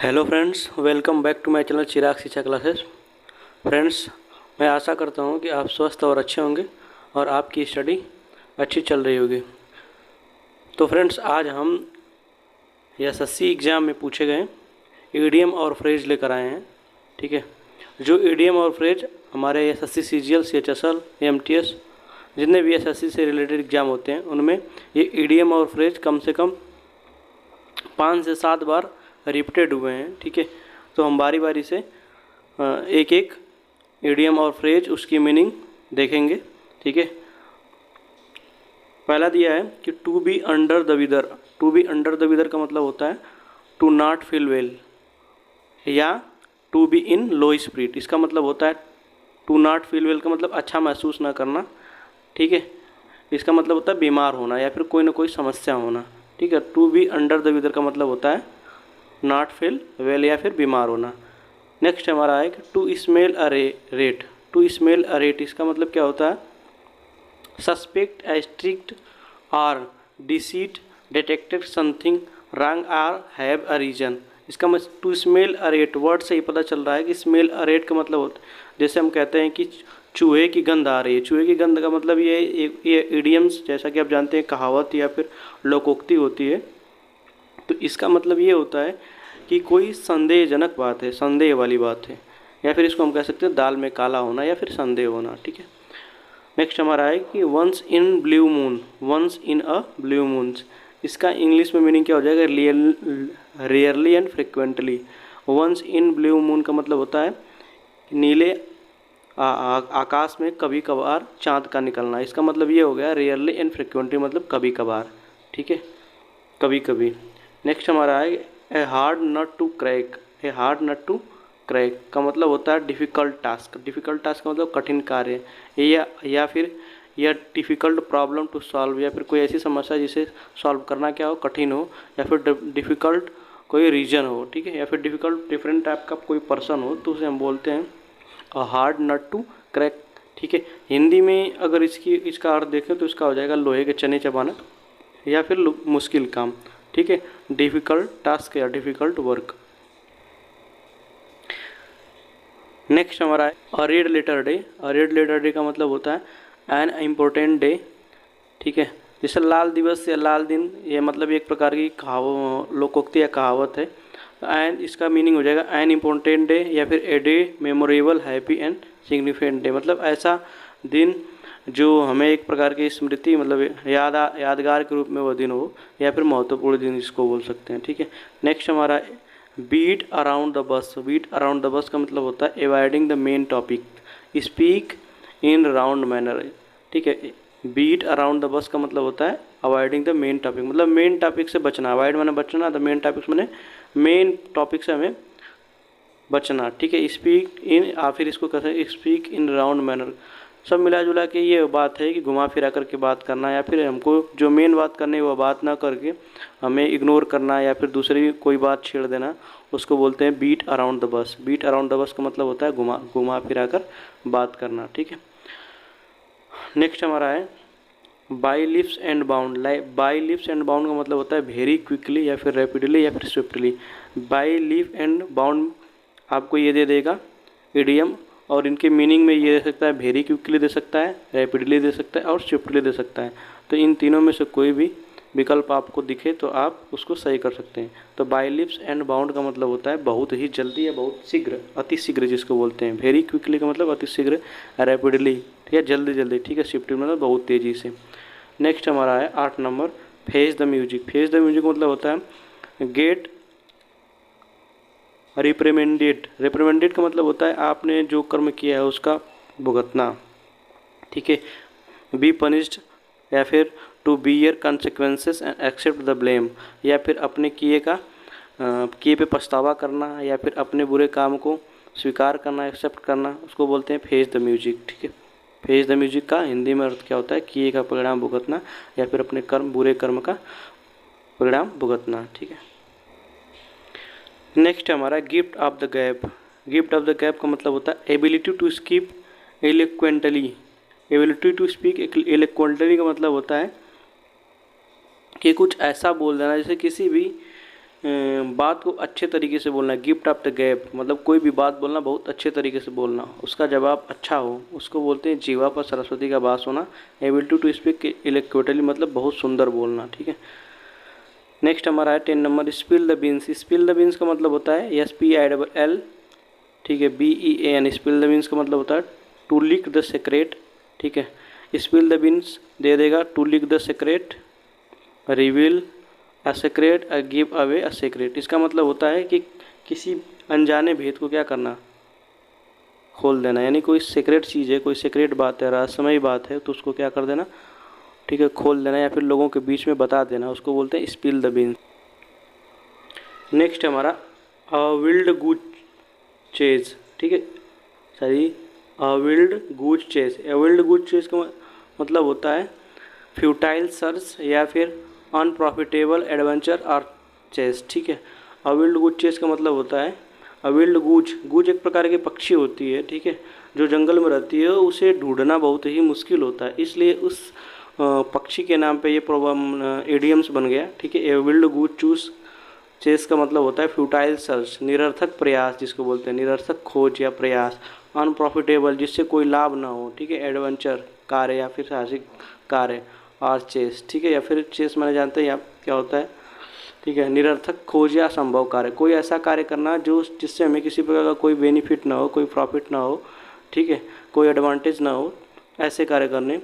Hello friends, welcome back to my channel Chirag Shiksha classes. Friends, मैं आशा करता हूं कि आप स्वस्थ और अच्छे होंगे और आपकी स्टडी अच्छी चल रही होगी। तो फ्रेंड्स, आज हम एसएससी एग्ज़ाम में पूछे गए ईडीएम और फ्रेज लेकर आए हैं। ठीक है, जो ईडीएम और फ्रेज हमारे एसएससी सीजीएल, सीएचएसएल, एमटीएस जितने भी एसएससी से रिलेटेड एग्ज़ाम होते हैं उनमें ये ईडीएम और फ्रेज कम से कम 5 से 7 बार रिपीटेड हुए हैं। ठीक है, तो हम बारी बारी से एक एक इडियम और फ्रेज उसकी मीनिंग देखेंगे। ठीक है, पहला दिया है कि to be under the weather. To be under the weather का मतलब होता है टू नॉट फील वेल, या to be in low spirit. इसका मतलब होता है टू नॉट फील वेल का मतलब अच्छा महसूस ना करना। ठीक है, इसका मतलब होता है बीमार होना या फिर कोई ना कोई समस्या होना। ठीक है, to be under the weather का मतलब होता है नॉट फील वेल या फिर बीमार होना। नेक्स्ट हमारा है कि to smell a rat. To smell a rat इसका मतलब क्या होता है? सस्पेक्ट ए स्ट्रिक्ट और deceit, detected something wrong or have a reason. इसका मतलब to smell a rat word से ही पता चल रहा है कि स्मेल अ रेट का मतलब होता है जैसे हम कहते हैं कि चूहे की गंध आ रही है। चूहे की गंध का मतलब ये इडियम्स जैसा कि आप जानते हैं कहावत या फिर लोकोक्ति होती है। तो इसका मतलब ये होता है कि कोई संदेहजनक बात है, संदेह वाली बात है, या फिर इसको हम कह सकते हैं दाल में काला होना या फिर संदेह होना। ठीक है, नेक्स्ट हमारा है कि once in blue moon. Once in a blue moon इसका इंग्लिश में मीनिंग क्या हो जाएगा? Rarely and frequently. Once in blue moon का मतलब होता है नीले आकाश में कभी कभार चांद का निकलना। इसका मतलब ये हो गया रेयरली एंड फ्रिक्वेंटली मतलब कभी कभार। ठीक है, कभी कभी। नेक्स्ट हमारा है a hard nut to crack. A hard nut to crack का मतलब होता है डिफ़िकल्ट टास्क। डिफ़िकल्ट टास्क का मतलब कठिन कार्य, या फिर यह डिफ़िकल्ट प्रॉब्लम टू सॉल्व, या फिर कोई ऐसी समस्या जिसे सॉल्व करना क्या हो, कठिन हो, या फिर डिफ़िकल्ट कोई रीजन हो। ठीक है, या फिर डिफ़िकल्ट डिफरेंट टाइप का कोई पर्सन हो तो उसे हम बोलते हैं a hard nut to crack. ठीक है, हिंदी में अगर इसका अर्थ देखें तो इसका हो जाएगा लोहे के चने चबाना या फिर मुश्किल काम। ठीक है, डिफ़िकल्ट टास्क या डिफ़िकल्ट वर्क। नेक्स्ट हमारा है अ रेड लेटर डे। अ रेड लेटर डे का मतलब होता है एन इम्पोर्टेंट डे। ठीक है, जैसे लाल दिवस या लाल दिन, ये मतलब एक प्रकार की लोकोक्ति या कहावत है। एन इसका मीनिंग हो जाएगा एन इम्पोर्टेंट डे या फिर a day memorable happy and significant day. मतलब ऐसा दिन जो हमें एक प्रकार की स्मृति मतलब यादगार के रूप में वो दिन हो, या फिर महत्वपूर्ण दिन इसको बोल सकते हैं। ठीक है, नेक्स्ट हमारा beat around the bush. Beat around the bush का मतलब होता है avoiding the main topic, speak in round manner. ठीक है, बीट अराउंड द बस का मतलब होता है अवॉइडिंग द मेन टॉपिक, मतलब मेन टॉपिक से बचना। अवॉइड मैंने बचना, द मेन टॉपिक्स मैंने मेन टॉपिक से हमें बचना। ठीक है, स्पीक इन, फिर इसको कहते हैं स्पीक इन राउंड मैनर। सब मिला जुला के ये बात है कि घुमा फिरा करके बात करना, या फिर हमको जो मेन बात करनी है वो बात ना करके हमें इग्नोर करना या फिर दूसरी कोई बात छेड़ देना, उसको बोलते हैं beat around the bush. Beat around the bush का मतलब होता है घुमा फिरा कर बात करना। ठीक है, नेक्स्ट हमारा है by lips and bound. By lips and bound का मतलब होता है वेरी क्विकली या फिर रैपिडली या फिर swiftly. By lip and bound आपको ये दे देगा इडियम, और इनके मीनिंग में ये दे सकता है वेरी क्विकली दे सकता है, रैपिडली दे सकता है और स्विफ्टली दे सकता है। तो इन तीनों में से कोई भी विकल्प आपको दिखे तो आप उसको सही कर सकते हैं। तो बाई लिप्स एंड बाउंड का मतलब होता है बहुत ही जल्दी या बहुत शीघ्र, अति शीघ्र जिसको बोलते हैं। वेरी क्विकली का मतलब अति शीघ्र, रैपिडली ठीक है जल्दी जल्दी। ठीक है, स्विफ्टली मतलब बहुत तेज़ी से। नेक्स्ट हमारा है 8 number face the music. Face the music मतलब होता है गेट रिप्रिमेंडेड। रिप्रिमेंडेड का मतलब होता है आपने जो कर्म किया है उसका भुगतना। ठीक है, बी पनिश्ड या फिर to bear consequences and accept the blame, या फिर अपने किए पे पछतावा करना या फिर अपने बुरे काम को स्वीकार करना, एक्सेप्ट करना, उसको बोलते हैं फेस द म्यूजिक। ठीक है, फेस द म्यूजिक का हिंदी में अर्थ क्या होता है? किए का परिणाम भुगतना या फिर अपने बुरे कर्म का परिणाम भुगतना। ठीक है, नेक्स्ट हमारा gift of the gab. Gift of the gab का मतलब होता है ability to speak eloquently. Ability to speak eloquently का मतलब होता है कि कुछ ऐसा बोल देना जैसे किसी भी बात को अच्छे तरीके से बोलना, गिफ्ट ऑफ द गैप मतलब कोई भी बात बोलना बहुत अच्छे तरीके से बोलना, उसका जवाब अच्छा हो, उसको बोलते हैं जीवा पर सरस्वती का वास होना। एबिलिटी टू स्पीक इलेक्ट्रेटली मतलब बहुत सुंदर बोलना, ठीक है। नेक्स्ट हमारा है 10 number spill the beans. Spill the beans का मतलब होता है SPILL, ठीक है, BEAN। स्पिल द बीन्स का मतलब होता है टू लीक द सीक्रेट, ठीक है। स्पिल द बीन्स दे देगा to leak the secret, reveal a secret, give away a secret. इसका मतलब होता है कि किसी अनजाने भेद को क्या करना, खोल देना, यानी कोई सीक्रेट चीज़ है, कोई सीक्रेट बात है, रहस्यमयी बात है, तो उसको क्या कर देना, ठीक है, खोल देना या फिर लोगों के बीच में बता देना, उसको बोलते हैं स्पिल द बीन्स। नेक्स्ट हमारा विल्ड गूज चेज, ठीक है, सॉरी, विल्ड गूज चेज। विल्ड गूज चेज का मतलब होता है फ्यूटाइल सर्च या फिर अनप्रॉफिटेबल एडवेंचर और चेस, ठीक है। विल्ड गूज चेज का मतलब होता है विल्ड गूज, गूज एक प्रकार की पक्षी होती है, ठीक है, जो जंगल में रहती है, उसे ढूंढना बहुत ही मुश्किल होता है, इसलिए उस पक्षी के नाम पे ये प्रॉब्लम एडियम्स बन गया, ठीक है। विल्ड गूज चूज चेस का मतलब होता है फ्यूटाइल सर्च, निरर्थक प्रयास जिसको बोलते हैं, निरर्थक खोज या प्रयास। अनप्रॉफिटेबल जिससे कोई लाभ ना हो, ठीक है, एडवेंचर कार्य या फिर साहसिक कार्य, और चेस, ठीक है, या फिर चेस मैंने जानते हैं या क्या होता है, ठीक है, निरर्थक खोज या असंभव कार्य, कोई ऐसा कार्य करना जो जिससे हमें किसी प्रकार का कोई बेनिफिट ना हो, कोई प्रॉफिट ना हो, ठीक है, कोई एडवांटेज ना हो, ऐसे कार्य करने,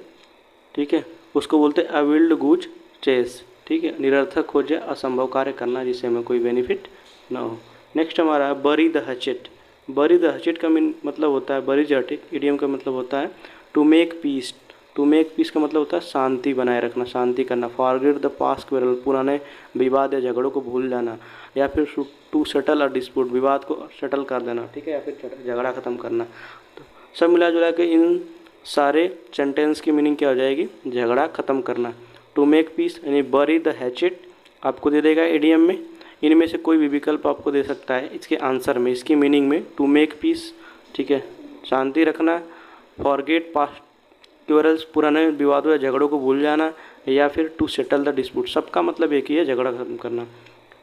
ठीक है, उसको बोलते हैं विल्ड गूज चेस, ठीक है, निरर्थक खोज या असंभव कार्य करना जिससे हमें कोई बेनिफिट ना हो। नेक्स्ट हमारा है बरी द हचेट। बरी द हचेट का मतलब होता है, बरी द हचेट इडियम का मतलब होता है to make peace. To make peace का मतलब होता है शांति बनाए रखना, शांति करना। फॉरगेट द पास्ट क्वेरल, पुराने विवाद या झगड़ों को भूल जाना, या फिर टू सेटल अ डिस्प्यूट, विवाद को सेटल कर देना, ठीक है, या फिर झगड़ा खत्म करना। तो सब मिला जुला के इन सारे सेंटेंस की मीनिंग क्या हो जाएगी, झगड़ा खत्म करना। टू मेक पीस यानी बरी द हैचेट आपको दे देगा एडीएम में। इनमें से कोई भी विकल्प आपको दे सकता है इसके आंसर में, इसकी मीनिंग में। टू मेक पीस, ठीक है, शांति रखना। फॉरगेट पास्ट क्वेरल्स, पुराने विवादों या झगड़ों को भूल जाना, या फिर टू सेटल द डिस्प्यूट, सबका मतलब एक ही है, झगड़ा खत्म करना।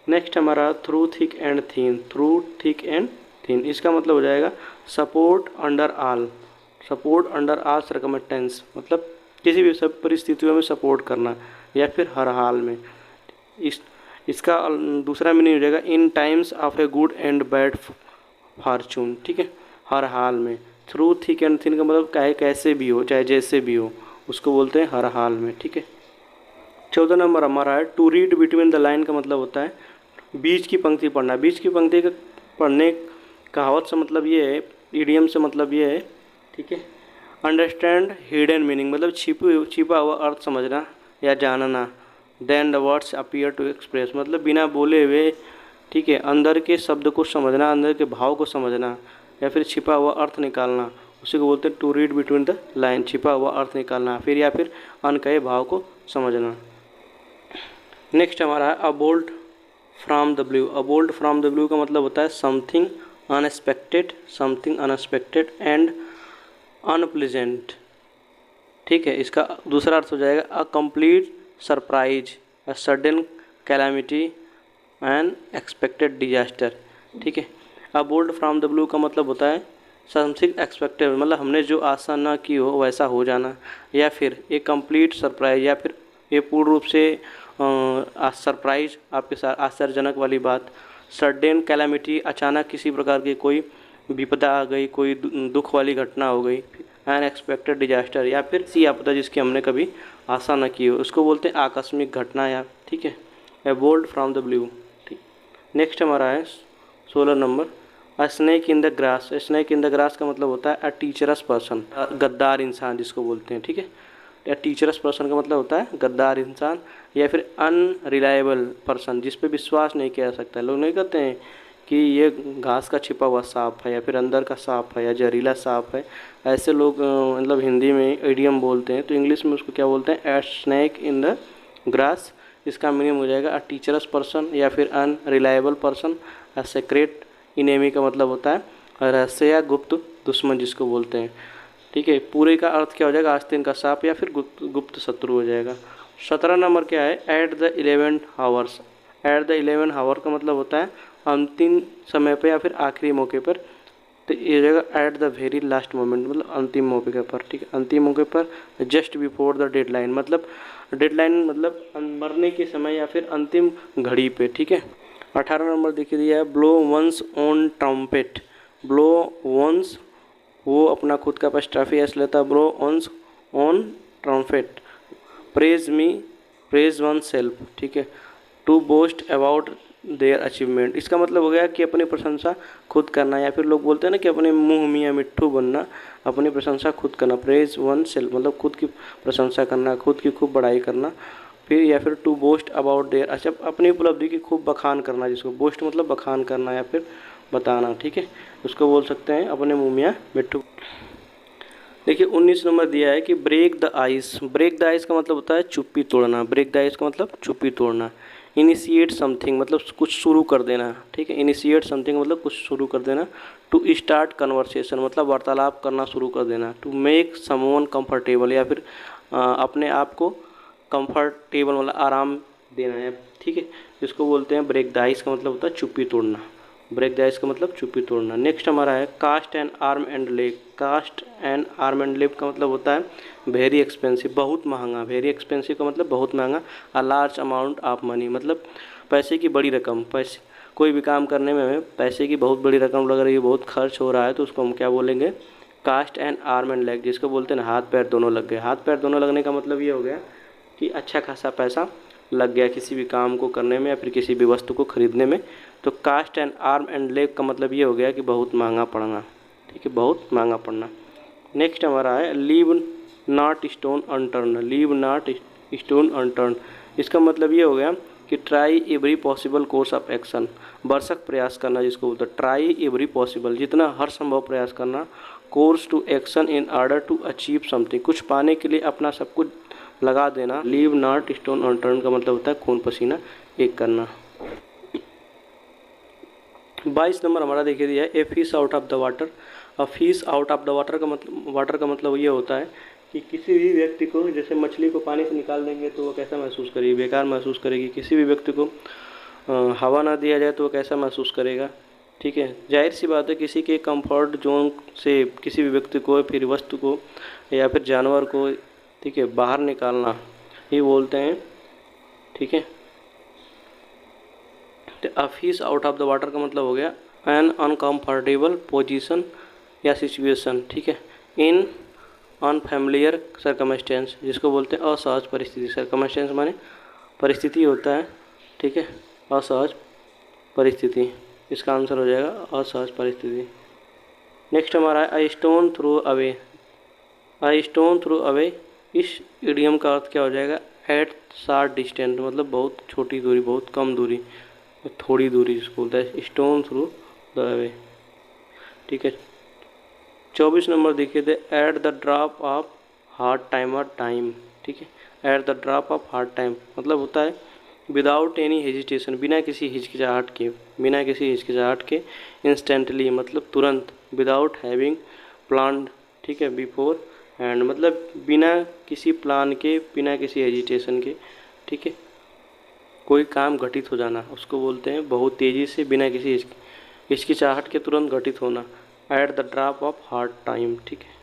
नेक्स्ट हमारा through thick and thin. Through thick and थीन इसका मतलब हो जाएगा support under all. Support under all circumstance मतलब किसी भी सब परिस्थितियों में सपोर्ट करना, या फिर हर हाल में। इसका दूसरा मीनिंग हो जाएगा in times of a good and bad fortune, ठीक है, हर हाल में। थ्रू थिक एंड थिन का मतलब चाहे कैसे भी हो, चाहे जैसे भी हो, उसको बोलते हैं हर हाल में, ठीक है। 14 नंबर हमारा है to read between the line का मतलब होता है बीच की पंक्ति पढ़ना। बीच की पंक्ति का पढ़ने कहावत से मतलब ये है, इडियम से मतलब ये है, ठीक है। अंडरस्टैंड हिडन मीनिंग मतलब छिपा हुआ अर्थ समझना या जानना। Then the words appear to express मतलब बिना बोले हुए, ठीक है, अंदर के शब्द को समझना, अंदर के भाव को समझना, या फिर छिपा हुआ अर्थ निकालना, उसी को बोलते हैं to read between the line, छिपा हुआ अर्थ निकालना, फिर या फिर अनकहे भाव को समझना। नेक्स्ट हमारा है अ bolt from the blue. A bolt from the blue का मतलब होता है something unexpected, something unexpected and unpleasant, ठीक है। इसका दूसरा अर्थ हो जाएगा a complete surprise, a sudden calamity and expected disaster, ठीक है। अ बोल्ट फ्रॉम द ब्लू का मतलब होता है समथिंग एक्सपेक्टेड मतलब हमने जो आशा ना की हो वैसा हो जाना, या फिर एक कंप्लीट सरप्राइज, या फिर ये पूर्ण रूप से सरप्राइज आपके साथ आश्चर्यजनक वाली बात। सडन कैलामिटी अचानक किसी प्रकार की कोई विपदा आ गई, कोई दुख वाली घटना हो गई। अनएक्सपेक्टेड डिजास्टर या फिर सी आपदा जिसकी हमने कभी आशा न की हो, उसको बोलते हैं आकस्मिक घटना, या ठीक है। ए बोल्ट फ्रॉम द ब्लू, ठीक। नेक्स्ट हमारा है 16 number a snake in the grass. Snake in the grass का मतलब होता है अ टीचरस पर्सन, गद्दार इंसान जिसको बोलते हैं, ठीक है। या टीचरस पर्सन का मतलब होता है गद्दार इंसान, या फिर अनरिलायबल पर्सन जिस पे विश्वास नहीं किया जा सकता। लोग नहीं कहते हैं कि ये घास का छिपा हुआ सांप है, या फिर अंदर का सांप है, या जहरीला सांप है, ऐसे लोग मतलब हिंदी में इडियम बोलते हैं, तो इंग्लिश में उसको क्या बोलते हैं, ए स्नैक इन द ग्रास। इसका मीनिंग हो जाएगा अ टीचरस पर्सन, या फिर unreliable person. A secret enemy का मतलब होता है रहस्य या गुप्त दुश्मन जिसको बोलते हैं, ठीक है। पूरे का अर्थ क्या हो जाएगा, आस्तीन का सांप, या फिर गुप्त शत्रु हो जाएगा। 17 नंबर क्या है, at the 11 hours. At the 11 हावर का मतलब होता है अंतिम समय पे या फिर आखिरी मौके पर। तो ये जगह at the very last moment मतलब अंतिम मौके पर, ठीक है, अंतिम मौके पर। जस्ट बिफोर द डेडलाइन मतलब डेडलाइन मतलब मरने के समय या फिर अंतिम घड़ी पे, ठीक है। 18 नंबर देखिए दिया है blow one's on trumpet. Blow one's वो अपना खुद का एपॉस्ट्रॉफी एस लेता है, blow one's on trumpet. Praise me, praise oneself, ठीक है। To boast about their achievement, इसका मतलब हो गया कि अपनी प्रशंसा खुद करना, या फिर लोग बोलते हैं ना कि अपने मुंह मियाँ मिट्ठू बनना, अपनी प्रशंसा खुद करना। प्रेज वन सेल्फ मतलब खुद की प्रशंसा करना, खुद की खूब बड़ाई करना। फिर या फिर टू बोस्ट अबाउट देयर, अच्छा अपनी उपलब्धि की खूब बखान करना, जिसको बोस्ट मतलब बखान करना या फिर बताना, ठीक है, उसको बोल सकते हैं अपने मुंह मियाँ मिट्ठू। देखिए 19 नंबर दिया है कि break the ice. Break the ice का मतलब होता है चुप्पी तोड़ना। ब्रेक द आइस का मतलब चुप्पी तोड़ना। इनिशिएट समथिंग मतलब कुछ शुरू कर देना, ठीक है। इनिशिएट समथिंग मतलब कुछ शुरू कर देना। टू स्टार्ट कन्वर्सेशन मतलब वार्तालाप करना शुरू कर देना। टू मेक समवन कंफर्टेबल या फिर अपने आप को कंफर्टेबल मतलब आराम देना है, ठीक है, जिसको बोलते हैं ब्रेक द आइस का मतलब होता है चुप्पी तोड़ना। ब्रेक द आइस का मतलब चुप्पी तोड़ना। नेक्स्ट हमारा है cost and arm and leg. Cost and arm and leg का मतलब होता है वेरी एक्सपेंसिव, बहुत महंगा। वेरी एक्सपेंसिव का मतलब बहुत महंगा। A large amount of money मतलब पैसे की बड़ी रकम। पैसे कोई भी काम करने में हमें पैसे की बहुत बड़ी रकम लग रही है, बहुत खर्च हो रहा है, तो उसको हम क्या बोलेंगे, cost and arm and leg, जिसको बोलते हैं ना हाथ पैर दोनों लग गए। हाथ पैर दोनों लगने का मतलब ये हो गया कि अच्छा खासा पैसा लग गया किसी भी काम को करने में या फिर किसी भी वस्तु को खरीदने में। तो cost and arm and leg का मतलब ये हो गया कि बहुत महंगा पड़ना, ठीक है, बहुत महंगा पड़ना। नेक्स्ट हमारा है leave not stone unturned. Leave not stone unturned, इसका मतलब ये हो गया कि try every possible course of action. भरसक प्रयास करना जिसको बोलते हैं, ट्राई एवरी पॉसिबल जितना हर संभव प्रयास करना। Course to action in order to achieve something, कुछ पाने के लिए अपना सब कुछ लगा देना। लीव नॉट स्टोन अनटर्न का मतलब होता है खून पसीना एक करना। 22 नंबर हमारा देखिए दिया है a fish out of the water. A fish out of the water का मतलब ये होता है कि किसी भी व्यक्ति को, जैसे मछली को पानी से निकाल देंगे तो वो कैसा महसूस करेगी, बेकार महसूस करेगी। किसी भी व्यक्ति को हवा ना दिया जाए तो वो कैसा महसूस करेगा, ठीक है। जाहिर सी बात है किसी के कंफर्ट जोन से किसी भी व्यक्ति को फिर वस्तु को या फिर जानवर को, ठीक है, बाहर निकालना ये बोलते हैं, ठीक है। तो a fish out of the water का मतलब हो गया एन अनकम्फर्टेबल पोजीशन या सिचुएशन, ठीक है, इन अनफैमिलियर सर्कमस्टेंस, जिसको बोलते हैं असहज परिस्थिति। सर्कमस्टेंस माने परिस्थिति होता है, ठीक है, असहज परिस्थिति, इसका आंसर हो जाएगा असहज परिस्थिति। नेक्स्ट हमारा है आई स्टोन थ्रू अवे। आई स्टोन थ्रू अवे, इस इडियम का अर्थ क्या हो जाएगा, एट शार्ट डिस्टेंस मतलब बहुत छोटी दूरी, बहुत कम दूरी, थोड़ी दूरी जिसको बोलता है स्टोन थ्रू द अवे, ठीक है। 24 नंबर देखिए थे eight the drop of hard time और टाइम, ठीक है। Eight the drop of hard time मतलब होता है विदाउट एनी हेजिटेशन, बिना किसी हिचकिचाहट के, बिना किसी हिचकिचाहट के। इंस्टेंटली मतलब तुरंत। विदाउट हैविंग प्लान, ठीक है, बिफोर हैंड मतलब बिना किसी प्लान के, बिना किसी हेजिटेशन के, ठीक है, कोई काम घटित हो जाना उसको बोलते हैं बहुत तेज़ी से, बिना किसी हिचकिचाहट के तुरंत घटित होना। At the drop of hard time, ठीक है।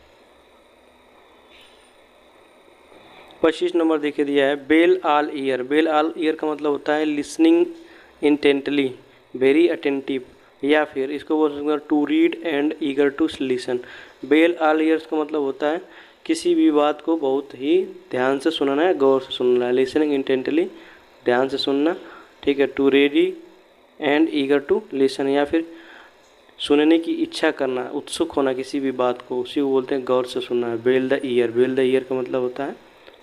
25 नंबर देखिए दिया है bell all ear. Bell all ear का मतलब होता है लिसनिंग इंटेंटली, वेरी अटेंटिव, या फिर इसको बोल सकते हैं to read and eager to listen. Bell all ears का मतलब होता है किसी भी बात को बहुत ही ध्यान से सुनना है, गौर से सुनना है। लिसनिंग इंटेंटली ध्यान से सुनना, ठीक है। To ready and eager to listen या फिर सुनने की इच्छा करना, उत्सुक होना किसी भी बात को, उसी को बोलते हैं गौर से सुनना है। Bell the ear, bell the ear का मतलब होता है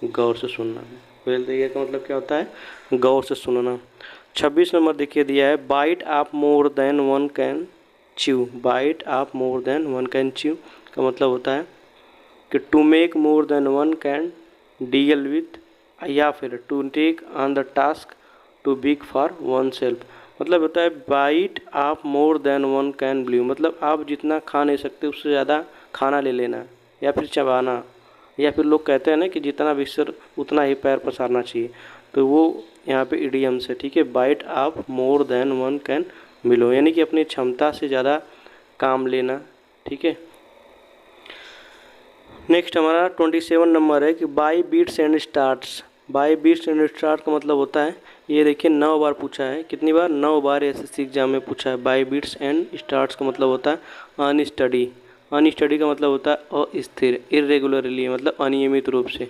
गौर से सुनना। बेल द ईयर का मतलब क्या होता है, गौर से सुनना। 26 नंबर देखिए दिया है bite off more than one can chew. Bite off more than one can chew का मतलब होता है कि to make more than one can deal with, या फिर to take on the task too big for oneself. मतलब होता है bite off more than one can blue मतलब आप जितना खा नहीं सकते उससे ज़्यादा खाना ले लेना या फिर चबाना, या फिर लोग कहते हैं ना कि जितना विस्तर उतना ही पैर पसारना चाहिए। तो वो यहाँ पे इडियम्स है, ठीक है। Bite off more than one can below, यानी कि अपनी क्षमता से ज़्यादा काम लेना, ठीक है। नेक्स्ट हमारा 27 नंबर है कि by beats and starts. By beats and start का मतलब होता है, ये देखिए 9 बार पूछा है, कितनी बार, 9 बार एसएससी एग्जाम में पूछा है। बाई बीट्स एंड स्टार्ट्स का मतलब होता है अनस्टडी। अनस्टडी का मतलब होता है अस्थिर, इरेगुलरली मतलब अनियमित रूप से,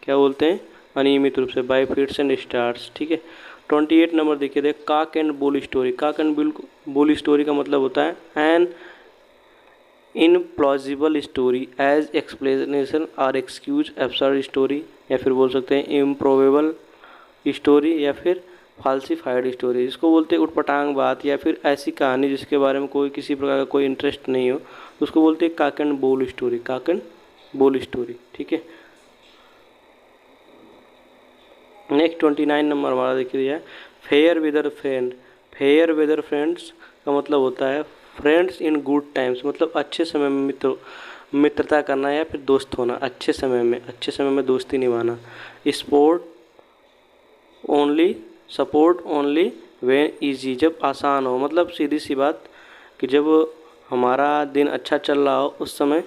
क्या बोलते हैं, अनियमित रूप से, बाई बीट्स एंड स्टार्ट्स, ठीक है। 28 नंबर देखिए, देख काक and bull story. Cock and bull story का मतलब होता है एन इनप्लॉजिबल स्टोरी एज एक्सप्लेनेशन और एक्सक्यूज एब्सर्ड स्टोरी, या फिर बोल सकते हैं इम्प्रोबेबल स्टोरी या फिर फाल्सीफाइड स्टोरी, जिसको बोलते हैं उटपटांग बात या फिर ऐसी कहानी जिसके बारे में कोई किसी प्रकार का कोई इंटरेस्ट नहीं हो, तो उसको बोलते हैं cock and bull story, cock and bull story, ठीक है। नेक्स्ट 29 नंबर हमारा देखिए, fair weather friend. Fair weather friends का मतलब होता है फ्रेंड्स इन गुड टाइम्स, मतलब अच्छे समय में मित्रता करना या फिर दोस्त होना, अच्छे समय में दोस्ती निभाना। सपोर्ट ओनली व्हेन इजी, जब आसान हो, मतलब सीधी सी बात कि जब हमारा दिन अच्छा चल रहा हो उस समय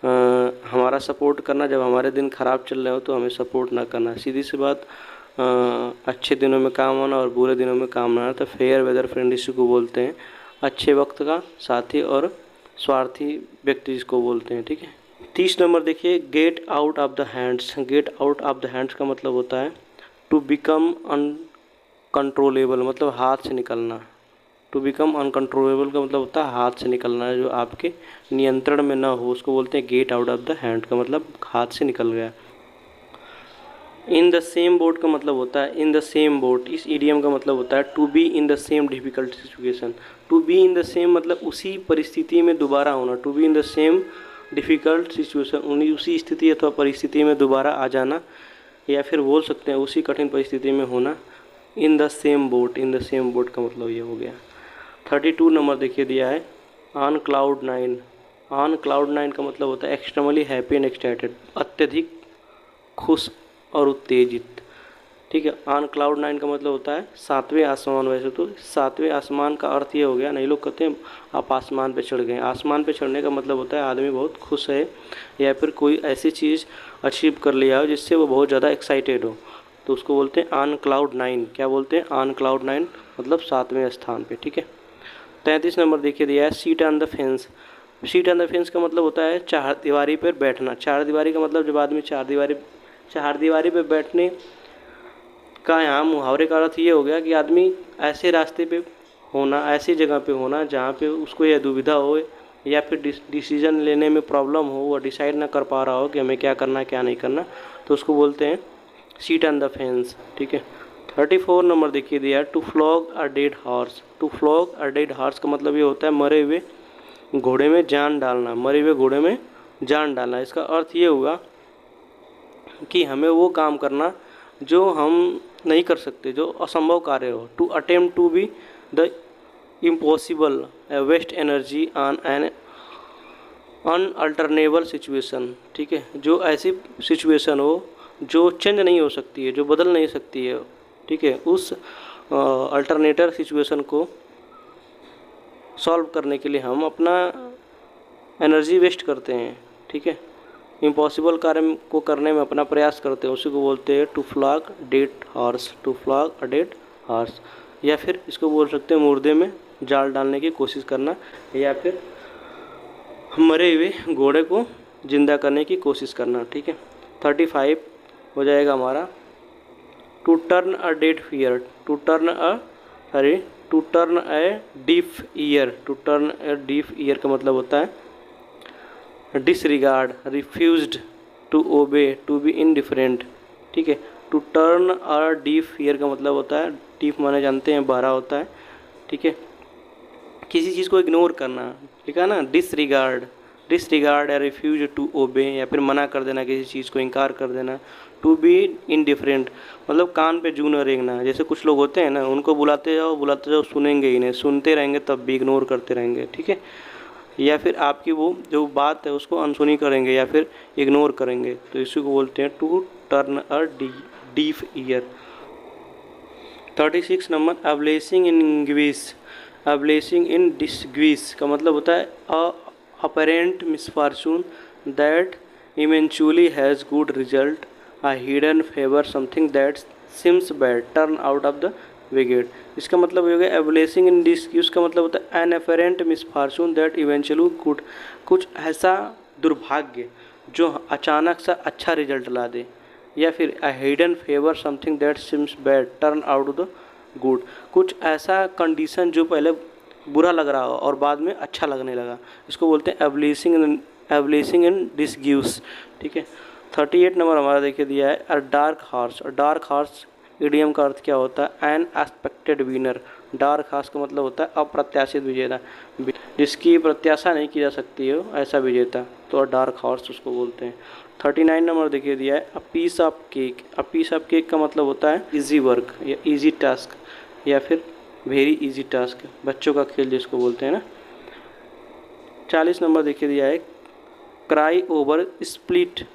हमारा सपोर्ट करना, जब हमारे दिन ख़राब चल रहे हो तो हमें सपोर्ट ना करना, सीधी सी बात। अच्छे दिनों में काम आना और बुरे दिनों में काम ना आना, तो फेयर वेदर फ्रेंड इसी को बोलते हैं। अच्छे वक्त का साथी और स्वार्थी व्यक्ति जिसको बोलते हैं, ठीक है। 30 नंबर देखिए, get out of the hands. Get out of the hands का मतलब होता है टू बिकम अनकंट्रोलेबल, मतलब हाथ से निकलना। टू बिकम अनकंट्रोलेबल का मतलब होता है हाथ से निकलना, जो आपके नियंत्रण में ना हो, उसको बोलते हैं get out of the hand, का मतलब हाथ से निकल गया। इन द सेम बोट का मतलब होता है इन द सेम बोट। इस इडियम का मतलब होता है to be in the same difficult situation. To be in the same मतलब उसी परिस्थिति में दोबारा होना, to be in the same difficult situation, उसी स्थिति अथवा परिस्थिति में दोबारा आ जाना, या फिर बोल सकते हैं उसी कठिन परिस्थिति में होना। इन the same boat, in the same boat का मतलब ये हो गया। 32 नंबर देखिए दिया है, ऑन क्लाउड 9। ऑन क्लाउड 9 का मतलब होता है एक्सट्रीमली हैप्पी एंड एक्साइटेड, अत्यधिक खुश और उत्तेजित, ठीक है। ऑन क्लाउड 9 का मतलब होता है सातवें आसमान। वैसे तो सातवें आसमान का अर्थ ये हो गया, नहीं लोग कहते हैं आप आसमान पे चढ़ गए। आसमान पे चढ़ने का मतलब होता है आदमी बहुत खुश है या फिर कोई ऐसी चीज़ अचीव कर लिया हो जिससे वो बहुत ज़्यादा एक्साइटेड हो, तो उसको बोलते हैं ऑन क्लाउड 9। क्या बोलते हैं, ऑन क्लाउड 9 मतलब सातवें स्थान पे, ठीक है। 33 नंबर देखिए दिया है, seat on the fence. Seat on the fence का मतलब होता है चार दीवारी पर बैठना। चार दीवारी का मतलब जब आदमी चार दीवारी पे बैठने का यहाँ मुहावरे का अर्थ ये हो गया कि आदमी ऐसे रास्ते पे होना, ऐसी जगह पे होना जहाँ पे उसको यह दुविधा हो या फिर डिसीजन लेने में प्रॉब्लम हो, वह डिसाइड ना कर पा रहा हो कि हमें क्या करना है क्या नहीं करना, तो उसको बोलते हैं सीट ऑन द फेंस, ठीक है। 34 नंबर देखिए दिया, to flog a dead horse. To flog a dead horse का मतलब ये होता है मरे हुए घोड़े में जान डालना, मरे हुए घोड़े में जान डालना। इसका अर्थ ये हुआ कि हमें वो काम करना जो हम नहीं कर सकते, जो असंभव कार्य हो। To attempt to be the impossible, waste energy on an unalterable situation, ठीक है। जो ऐसी सिचुएशन हो जो चेंज नहीं हो सकती है, जो बदल नहीं सकती है, ठीक है, उस अल्टरनेटर सिचुएशन को सॉल्व करने के लिए हम अपना एनर्जी वेस्ट करते हैं, ठीक है। इम्पॉसिबल कार्य को करने में अपना प्रयास करते हैं, उसी को बोलते हैं to flog dead horse. To flog a dead horse, या फिर इसको बोल सकते हैं मुर्दे में जाल डालने की कोशिश करना, या फिर मरे हुए घोड़े को जिंदा करने की कोशिश करना, ठीक है। 35 हो जाएगा हमारा, to turn a dead ear. To turn a deaf ear. To turn a deaf ear का मतलब होता है disregard, refused to obey, to be indifferent, ठीक है। To turn a deaf ear का मतलब होता है, डीफ माने जानते हैं बहरा होता है, ठीक है, किसी चीज़ को इग्नोर करना, ठीक है ना। डिसरिगार्ड या रिफ्यूज टू ओबे, या फिर मना कर देना किसी चीज़ को, इनकार कर देना। टू बी इनडिफरेंट मतलब कान पे जू न रेंगना। जैसे कुछ लोग होते हैं ना, उनको बुलाते जाओ सुनेंगे ही नहीं, सुनते रहेंगे तब भी इग्नोर करते रहेंगे, ठीक है। या फिर आपकी वो जो बात है उसको अनसुनी करेंगे या फिर इग्नोर करेंगे, तो इसी को बोलते हैं to turn a deaf ear. 36 number a blessing in disguise. A blessing in disguise का मतलब होता है a apparent misfortune that eventually has good result, a hidden favour, something that seems bad, turn out of the wicket. इसका मतलब ये हो गया एब्लेसिंग इन disguise का मतलब होता है an apparent misfortune that eventually good, कुछ ऐसा दुर्भाग्य जो अचानक सा अच्छा रिजल्ट ला दे, या फिर a hidden favour, something that seems bad, turn out the good, कुछ ऐसा कंडीशन जो पहले बुरा लग रहा हो और बाद में अच्छा लगने लगा, इसको बोलते हैं एब्लेसिंग इन डिसग्यूस। ठीक है। 38 नंबर हमारा देखिए दिया है अ डार्क हॉर्स। और डार्क हॉर्स इडियम का अर्थ क्या होता है? N expected winner. Dark horse का मतलब होता है अप्रत्याशित विजेता, जिसकी प्रत्याशा नहीं की जा सकती हो ऐसा विजेता, तो डार्क हॉर्स उसको बोलते हैं। 39 नंबर देखिए दिया है a piece of cake. A piece of cake का मतलब होता है इजी वर्क या इजी टास्क या फिर वेरी इजी टास्क, बच्चों का खेल जिसको बोलते हैं ना। 40 नंबर देखिए दिया है क्राई ओवर स्प्लिट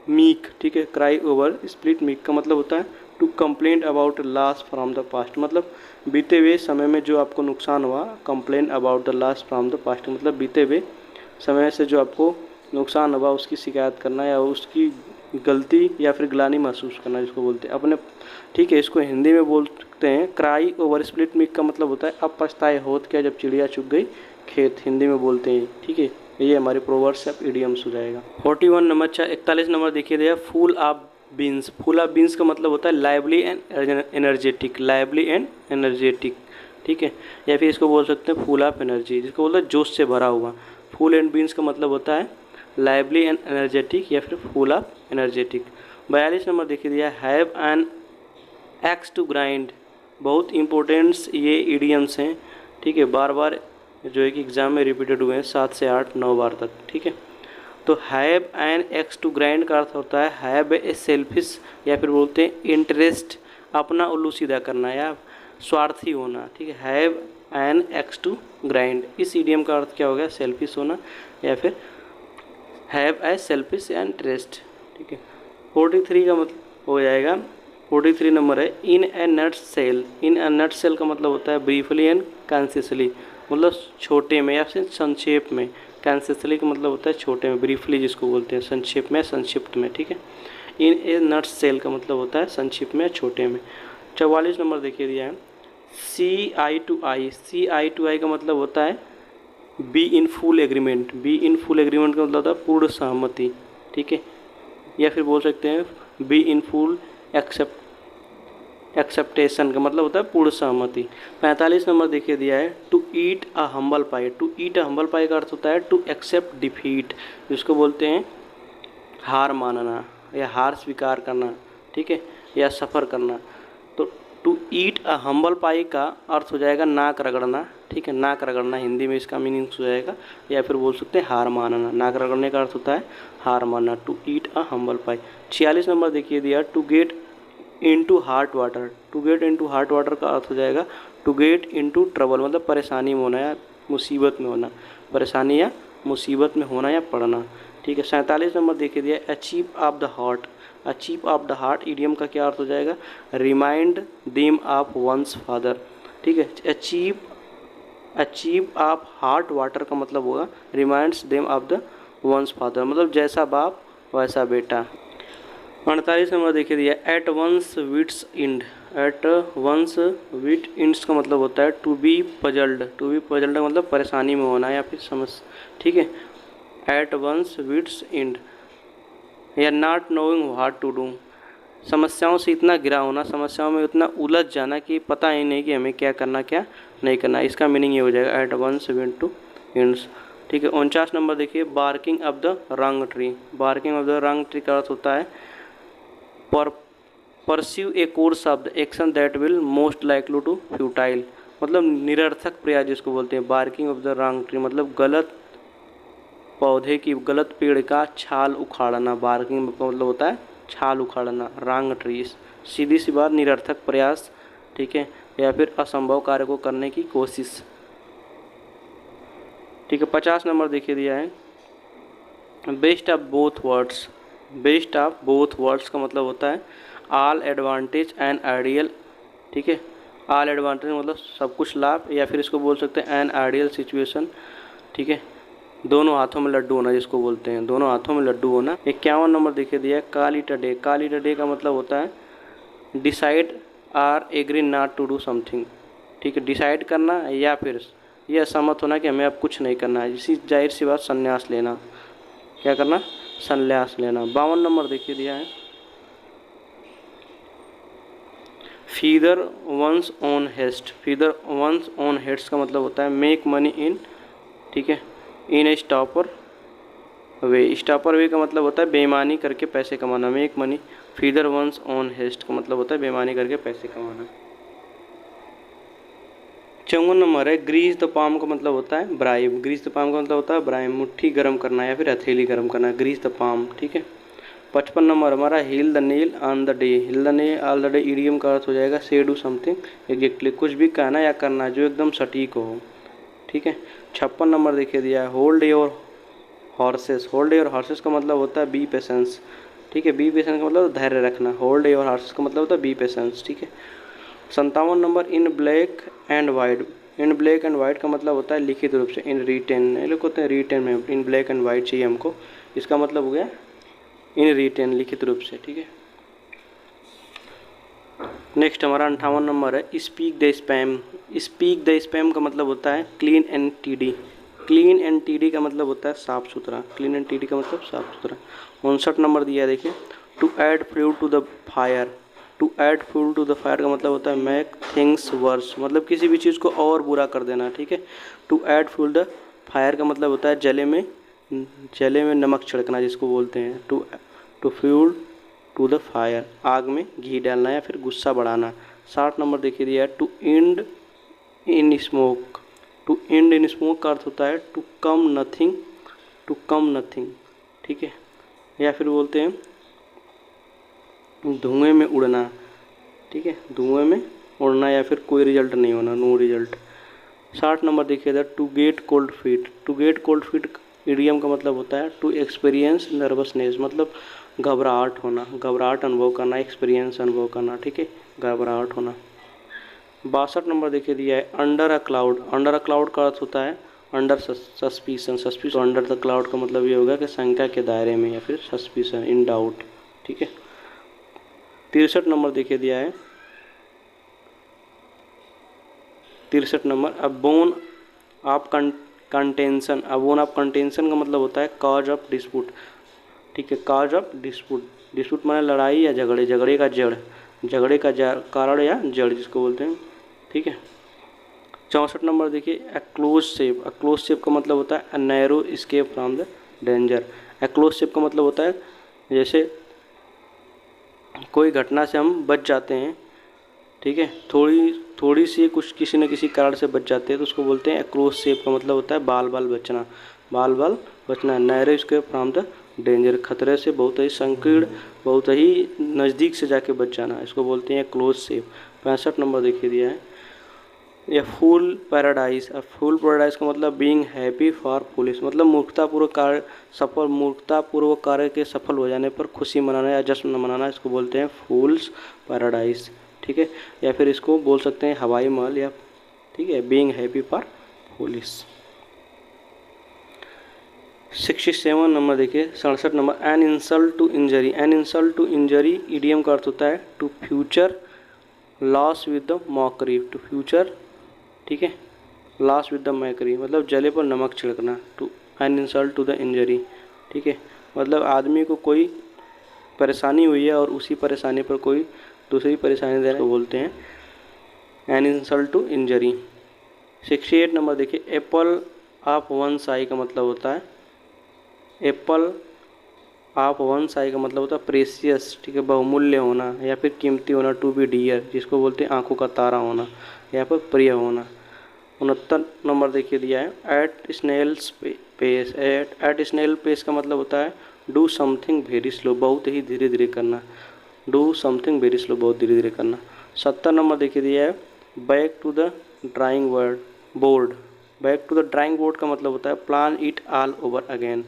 मीक। ठीक है, क्राई ओवर स्प्लिट मीक का मतलब होता है to complain about loss from the past, मतलब बीते हुए समय में जो आपको नुकसान हुआ। Complain about the loss from the past मतलब बीते हुए समय से जो आपको नुकसान हुआ उसकी शिकायत करना या उसकी गलती या फिर ग्लानि महसूस करना, जिसको बोलते हैं अपने। ठीक है, इसको हिंदी में बोलते हैं क्राई ओवर स्प्लिट मीक का मतलब होता है अब पछताए होत क्या जब चिड़िया चुग गई खेत, हिंदी में बोलते हैं। ठीक है, ये हमारे प्रोवर्ब्स ऑफ इडियम्स हो जाएगा। 41 नंबर 41 नंबर देखिए दिया full of beans. Full of beans का मतलब होता है lively and energetic, lively and energetic. ठीक है, या फिर इसको बोल सकते हैं फूल ऑफ एनर्जी, जिसको बोलते हैं जोश से भरा हुआ। फूल एंड बीन्स का मतलब होता है लाइवली एंड एनर्जेटिक या फिर फूल ऑफ एनर्जेटिक। 42 नंबर देखिए दिया have an axe to grind. बहुत इंपॉर्टेंट्स ये इडियम्स हैं। ठीक है, बार बार जो है कि एग्जाम में रिपीटेड हुए हैं 7 से 8 9 बार तक। ठीक है, तो have an axe to grind का अर्थ होता है हैव ए सेल्फिश या फिर बोलते हैं इंटरेस्ट, अपना उल्लू सीधा करना या स्वार्थी होना। ठीक है, have an axe to grind, इस इडियम का अर्थ क्या हो गया? सेल्फिश होना या फिर हैव ए सेल्फिश इंटरेस्ट। ठीक है, 43 का मतलब हो जाएगा 43 नंबर है इन ए नट सेल। इन ए नट सेल का मतलब होता है ब्रीफली एंड कॉन्सियसली, मतलब छोटे में या फिर संक्षेप में। कॉन्सियसली का मतलब होता है छोटे में, ब्रीफली जिसको बोलते हैं संक्षेप में, संक्षिप्त में। ठीक है, इन ए नट सेल का मतलब होता है संक्षिप्त में, छोटे में। 44 नंबर देखिए दिया है सी आई to I. C I to आई का मतलब होता है be in full agreement. Be in full agreement का मतलब होता है पूर्ण सहमति। ठीक है, या फिर बोल सकते हैं बी इन फुल एक्सेप्टेशन का मतलब होता है पूर्ण सहमति। 45 नंबर देखिए दिया है to eat a humble pie. To eat a humble pie का अर्थ होता है टू एक्सेप्ट डिफीट, जिसको बोलते हैं हार मानना या हार स्वीकार करना। ठीक है, या सफ़र करना। तो to eat a humble pie का अर्थ हो जाएगा नाक रगड़ना। ठीक है, नाक रगड़ना हिंदी में इसका मीनिंग हो जाएगा, या फिर बोल सकते हैं हार मानना। नाक रगड़ने का अर्थ होता है हार मानना, to eat a humble pie. 46 number देखिए दिया to get into heart water. To get into heart water का अर्थ हो जाएगा टू गेट इनटू ट्रबल, मतलब परेशानी में होना या मुसीबत में होना, परेशानी या मुसीबत में होना या पड़ना। ठीक है, 47 नंबर देखिए दिया achieve off the heart. Achieve off the heart idiom का क्या अर्थ हो जाएगा? Remind them of one's father. ठीक है, अचीव ऑफ हार्ट वाटर का मतलब होगा reminds them of the one's father, मतलब जैसा बाप वैसा बेटा। 48 नंबर देखिए दिया at one's wits end. At one's wit ends का मतलब होता है to be puzzled. To be puzzled का मतलब परेशानी में होना या फिर समस्या। ठीक है, एट वंस विट्स इंड या not knowing what to do, समस्याओं से इतना घिरा होना, समस्याओं में उतना उलझ जाना कि पता ही नहीं कि हमें क्या करना क्या नहीं करना। इसका मीनिंग ये हो जाएगा at one's wit to ends. ठीक है, 49 नंबर देखिए barking of the wrong tree. Barking of the wrong tree का अर्थ होता है pursue a course of the action that will most likely to futile, मतलब निरर्थक प्रयास जिसको बोलते हैं। Barking of the wrong tree मतलब गलत पौधे की, गलत पेड़ का छाल उखाड़ना। बार्किंग का मतलब होता है छाल उखाड़ना। रंग ट्री सीधी सी बात, निरर्थक प्रयास। ठीक है, या फिर असंभव कार्य को करने की कोशिश। ठीक है, 50 नंबर देखिए दिया है best of both words. Best of both words का मतलब होता है ऑल एडवांटेज एंड आइडियल ठीक है। ऑल एडवांटेज मतलब सब कुछ लाभ, या फिर इसको बोल सकते हैं एन आइडियल सिचुएशन, ठीक है। दोनों हाथों में लड्डू होना जिसको बोलते हैं, दोनों हाथों में लड्डू होना। 51 नंबर देखिए दिया है काली टडे। काली टडे का मतलब होता है decide or agree not to do something, ठीक है। डिसाइड करना या फिर यह असहमत होना कि हमें अब कुछ नहीं करना है, इसी जाहिर सी बात संन्यास लेना। क्या करना? संन्यास लेना। 52 नंबर देखिए दिया है feather one's own nest. Feather one's own हेड्स का मतलब होता है मेक मनी इन, ठीक है, इन ए स्टॉपर वे। स्टॉपर वे का मतलब होता है बेईमानी करके पैसे कमाना, make money. Feather one's own nest का मतलब होता है बेईमानी करके पैसे कमाना। 54 नंबर है ग्रीस द पाम का मतलब होता है ब्राइब। ग्रीस द पाम का मतलब होता है ब्राइब, मुट्ठी गर्म करना या फिर हथेली गर्म करना, ग्रीस द पाम, ठीक है। 55 नंबर हमारा hit the nail on the head. Hit the nail on the head idiom का अर्थ हो जाएगा से डू समथिंग एग्जैक्टली, कुछ भी कहना या करना जो एकदम सटीक हो, ठीक है। 56 नंबर देखिए दिया है hold your horses. Hold your horses का मतलब होता है बी पेशेंस, ठीक है। बी पेशेंस का मतलब धैर्य रखना। होल्ड योर हॉर्सेस का मतलब होता है बी पेशेंस, ठीक है। 57 number in black and white. In black and white का मतलब होता है लिखित रूप से, इन रिटेन, ये लोग होते हैं रिटेन में, इन ब्लैक एंड वाइट चाहिए हमको, इसका मतलब हो गया इन रिटेन, लिखित रूप से, ठीक है। नेक्स्ट हमारा 58 नंबर है speak the spam. Speak the spam का मतलब होता है clean and TD. Clean and TD का मतलब होता है साफ़ सुथरा। क्लीन एंड टीडी का मतलब साफ़ सुथरा। 59 नंबर दिया है देखिए to add fuel to the fire. To add fuel to the fire का मतलब होता है मेक थिंग्स वर्स, मतलब किसी भी चीज़ को और बुरा कर देना, ठीक है। To add fuel the fire का मतलब होता है जले में नमक छिड़कना जिसको बोलते हैं। To fuel to the fire, आग में घी डालना या फिर गुस्सा बढ़ाना। 60 नंबर देखिए दिया है to end in smoke. To end in smoke का अर्थ होता है to come nothing, to come nothing, ठीक है। या फिर बोलते हैं धुएं में उड़ना, ठीक है, धुएं में उड़ना या फिर कोई रिजल्ट नहीं होना, नो रिजल्ट। 60 नंबर देखिए इधर to get cold feet. To get cold feet idiom का मतलब होता है टू एक्सपीरियंस नर्वसनेस, मतलब घबराहट होना, घबराहट अनुभव करना, एक्सपीरियंस अनुभव करना, ठीक है, घबराहट होना। 62 नंबर देखिए दिया है under a cloud. Under a cloud का अर्थ होता है under suspicion. Suspicion under the cloud का मतलब ये होगा कि शंका के दायरे में या फिर सस्पिशन, इन डाउट, ठीक है। 63 नंबर देखिए दिया है 63 number a bone of contention. A bone of contention का मतलब होता है कॉज ऑफ डिस्प्यूट, ठीक है, कॉज ऑफ डिस्प्यूट। डिस्प्यूट माने लड़ाई या झगड़े, झगड़े का जड़, झगड़े का कारण या जड़ जिसको बोलते हैं, ठीक है। 64 नंबर देखिए a close shave. A close shave का मतलब होता है a narrow escape from the danger. A close shave का मतलब होता है जैसे कोई घटना से हम बच जाते हैं, ठीक है, थोड़ी सी कुछ किसी न किसी कारण से बच जाते हैं तो उसको बोलते हैं ए क्लोज शेप का मतलब होता है बाल बाल बचना, बाल बाल बचना। Narrow escape from the danger, खतरे से बहुत ही संकीर्ण, बहुत ही नज़दीक से जाके बच जाना, इसको बोलते हैं क्लोज शेप। 65 नंबर देखिए दिया है या फुल पैराडाइज। अब फुल पैराडाइज का मतलब बीइंग हैप्पी फॉर पुलिस, मतलब मूर्खतापूर्वक कार्य के सफल हो जाने पर खुशी मनाना या जश्न मनाना, इसको बोलते हैं फूल्स पैराडाइज, ठीक है। या फिर इसको बोल सकते हैं हवाई महल, या ठीक है being happy for police. 67 number देखिए 67 number an insult to injury. An insult to injury idiom का अर्थ होता है to future loss with the mockery. To future, ठीक है, लॉस विद द मैकरी मतलब जले पर नमक छिड़कना। To an insult to the injury, ठीक है, मतलब आदमी को कोई परेशानी हुई है और उसी परेशानी पर कोई दूसरी परेशानी देने को बोलते हैं an insult to injury. 68 number देखिए एप्पल ऑफ वन साई का मतलब होता है एप्पल ऑफ वन साई का मतलब होता है प्रेसियस, ठीक है, बहुमूल्य होना या फिर कीमती होना। टू बी डियर जिसको बोलते हैं आंखों का तारा होना, यहाँ पर प्रिय होना। 69 नंबर देखिए दिया है at snail's pace. At snail pace का मतलब होता है डू समथिंग वेरी स्लो, बहुत ही धीरे धीरे करना। डू समथिंग वेरी स्लो, बहुत धीरे धीरे करना। 70 नंबर देखिए दिया है back to the drawing board. Back to the drawing board का मतलब होता है plan it all over again,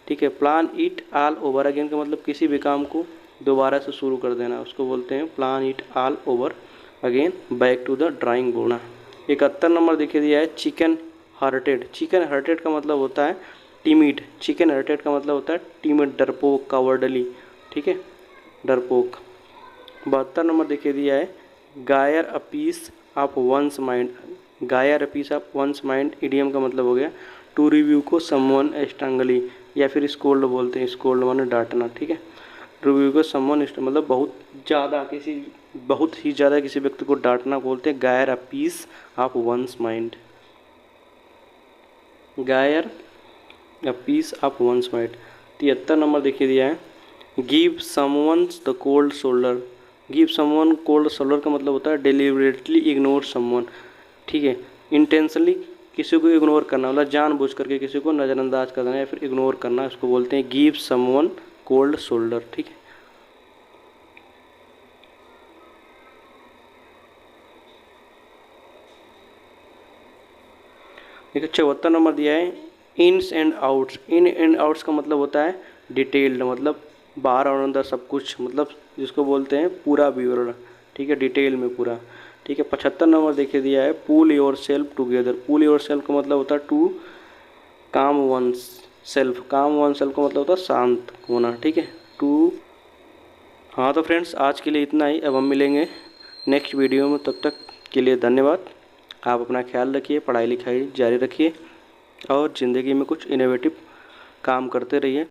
ठीक है। Plan it all over again का मतलब किसी भी काम को दोबारा से शुरू कर देना, उसको बोलते हैं plan it all over again back to the drawing board. 71 number देखिए दिया है चिकन हार्टेड। चिकन हार्टेड का मतलब होता है टिमिड। चिकन हार्टेड का मतलब होता है टिमिड, डरपोक, कावर्डली, ठीक है, डरपोक। 72 नंबर देखिए दिया है give a piece of one's mind. Give a piece of one's mind idiom का मतलब हो गया to rebuke someone strongly, या फिर स्कोल्ड बोलते हैं, स्कोल्ड माने डांटना, ठीक है। रिव्यू को समवन मतलब बहुत ही ज़्यादा किसी व्यक्ति को डांटना बोलते हैं give a piece of one's mind. Give a piece of one's mind. 73 number देखिए दिया है give someone's the cold shoulder. Give someone cold shoulder का मतलब होता है डिलिबरेटली इग्नोर समवन, ठीक है। इंटेंशनली किसी को इग्नोर करना, मतलब जानबूझ करके किसी को नज़रअंदाज करना या फिर इग्नोर करना, इसको बोलते हैं गिव समवन कोल्ड शोल्डर, ठीक है। देखिए 74 नंबर दिया है ins and outs. In and outs का मतलब होता है डिटेल्ड, मतलब बाहर और अंदर सब कुछ, मतलब जिसको बोलते हैं पूरा विवरण, ठीक है, डिटेल में पूरा, ठीक है। 75 नंबर देखिए दिया है pull yourself together. Pull yourself का मतलब होता है to calm oneself. Calm oneself का मतलब होता है शांत होना, ठीक है, टू। हाँ तो फ्रेंड्स आज के लिए इतना ही, अब हम मिलेंगे नेक्स्ट वीडियो में, तब तक के लिए धन्यवाद। आप अपना ख्याल रखिए, पढ़ाई लिखाई जारी रखिए और ज़िंदगी में कुछ इनोवेटिव काम करते रहिए।